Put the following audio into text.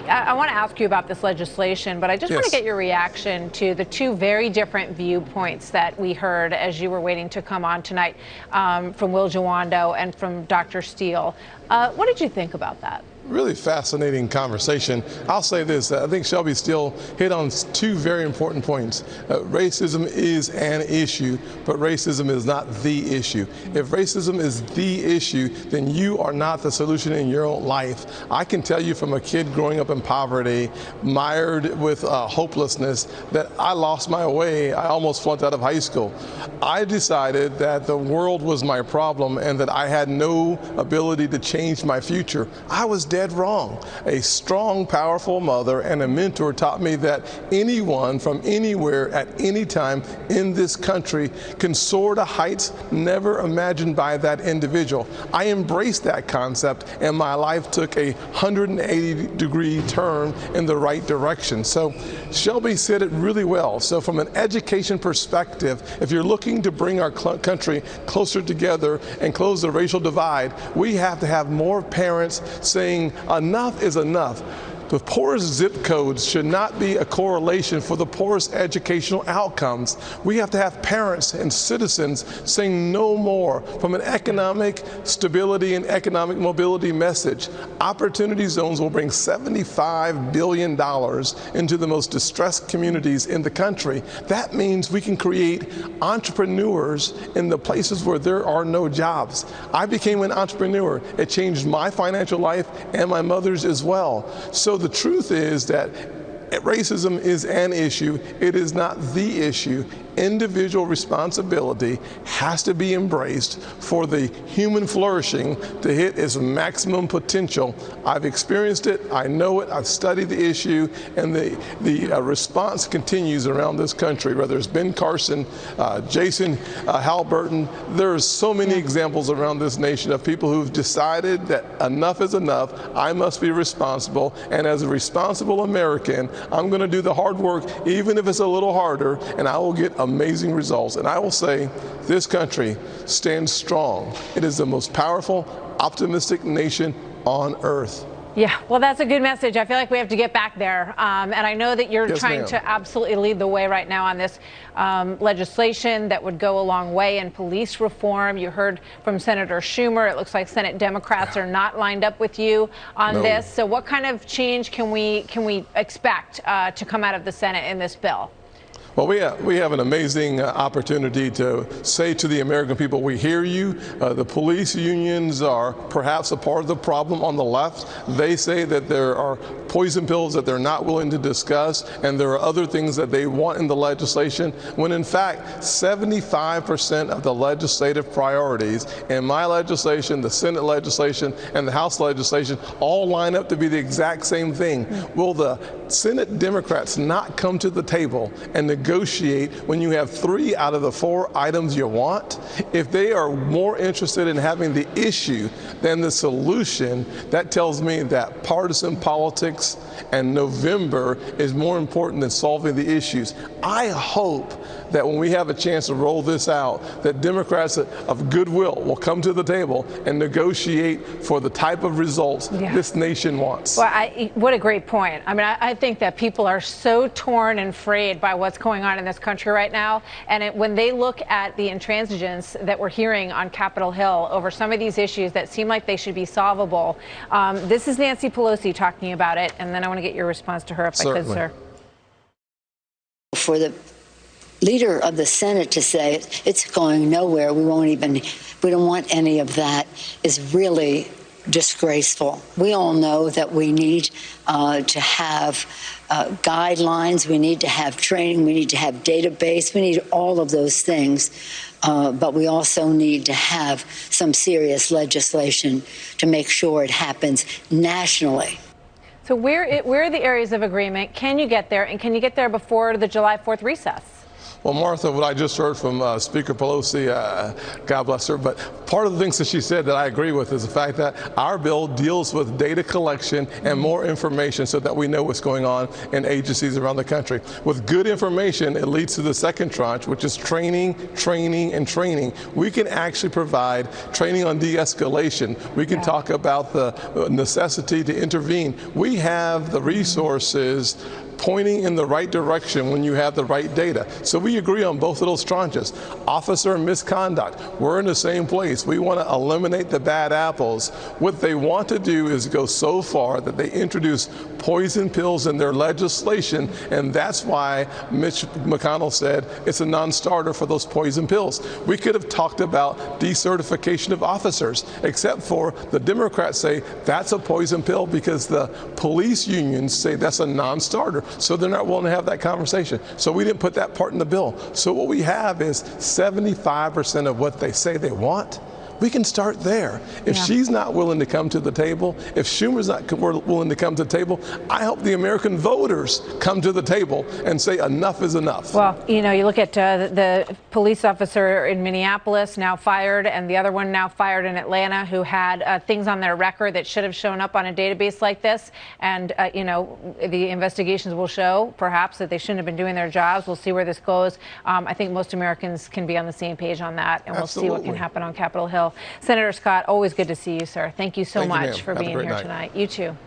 I want to ask you about this legislation, but I just want to get your reaction to the two very different viewpoints that we heard as you were waiting to come on tonight, from Will Jawando and from Dr. Steele. What did you think about that? Really fascinating conversation. I'll say this, I think Shelby Steele hit on two very important points. Racism is an issue, but racism is not the issue. If racism is the issue, then you are not the solution in your own life. I can tell you from a kid growing up in poverty, mired with hopelessness, that I lost my way. I almost flunked out of high school. I decided that the world was my problem and that I had no ability to change my future. I was dead wrong. A strong, powerful mother and a mentor taught me that anyone from anywhere at any time in this country can soar to heights never imagined by that individual. I embraced that concept, and my life took a 180-degree turn in the right direction. So Shelby said it really well. So from an education perspective, if you're looking to bring our country closer together and close the racial divide, we have to have more parents saying enough is enough. The poorest zip codes should not be a correlation for the poorest educational outcomes. We have to have parents and citizens saying no more from an economic stability and economic mobility message. Opportunity zones will bring $75 billion into the most distressed communities in the country. That means we can create entrepreneurs in the places where there are no jobs. I became an entrepreneur. It changed my financial life and my mother's as well. So the truth is that racism is an issue. It is not the issue. Individual responsibility has to be embraced for the human flourishing to hit its maximum potential. I've experienced it, I know it, I've studied the issue, and the response continues around this country, whether it's Ben Carson, Jason Halliburton. There are so many examples around this nation of people who've decided that enough is enough, I must be responsible, and as a responsible American, I'm going to do the hard work, even if it's a little harder, and I will get amazing results. And I will say, this country stands strong. It is the most powerful, optimistic nation on earth. Yeah, well, that's a good message. I feel like we have to get back there. And I know that you're trying to absolutely lead the way right now on this legislation that would go a long way in police reform. You heard from Senator Schumer. It looks like Senate Democrats are not lined up with you on this. So what kind of change can we expect to come out of the Senate in this bill? Well, we have an amazing opportunity to say to the American people, we hear you. The police unions are perhaps a part of the problem on the left. They say that there are poison pills that they're not willing to discuss, and there are other things that they want in the legislation, when in fact 75% of the legislative priorities in my legislation, the Senate legislation, and the House legislation all line up to be the exact same thing. Will the Senate Democrats not come to the table and negotiate when you have 3 out of the 4 items you want? If they are more interested in having the issue than the solution, that tells me that partisan politics and November is more important than solving the issues. I hope that when we have a chance to roll this out, that Democrats of goodwill will come to the table and negotiate for the type of results this nation wants. Well, what a great point. I mean, I think that people are so torn and frayed by what's going on in this country right now. And when they look at the intransigence that we're hearing on Capitol Hill over some of these issues that seem like they should be solvable, this is Nancy Pelosi talking about it. And then I want to get your response to her if I could, sir. For the leader of the Senate to say it's going nowhere, we don't want any of that, is really disgraceful. We all know that we need to have guidelines, we need to have training, we need to have database, we need all of those things. But we also need to have some serious legislation to make sure it happens nationally. So where are the areas of agreement? Can you get there? And can you get there before the July 4th recess? Well, Martha, what I just heard from Speaker Pelosi, God bless her, but part of the things that she said that I agree with is the fact that our bill deals with data collection and more information so that we know what's going on in agencies around the country. With good information, it leads to the second tranche, which is training, training, and training. We can actually provide training on de-escalation. We can talk about the necessity to intervene. We have the resources pointing in the right direction when you have the right data. So we agree on both of those tranches. Officer misconduct, we're in the same place. We want to eliminate the bad apples. What they want to do is go so far that they introduce poison pills in their legislation, and that's why Mitch McConnell said it's a non-starter for those poison pills. We could have talked about decertification of officers, except for the Democrats say that's a poison pill because the police unions say that's a non-starter. So they're not willing to have that conversation. So we didn't put that part in the bill. So what we have is 75% of what they say they want. We can start there. If she's not willing to come to the table, if Schumer's not willing to come to the table, I hope the American voters come to the table and say enough is enough. Well, you know, you look at the police officer in Minneapolis now fired, and the other one now fired in Atlanta, who had things on their record that should have shown up on a database like this. And, you know, the investigations will show perhaps that they shouldn't have been doing their jobs. We'll see where this goes. I think most Americans can be on the same page on that, and we'll see what can happen on Capitol Hill. Senator Scott, always good to see you, sir. Thank you so much for being here tonight. You too.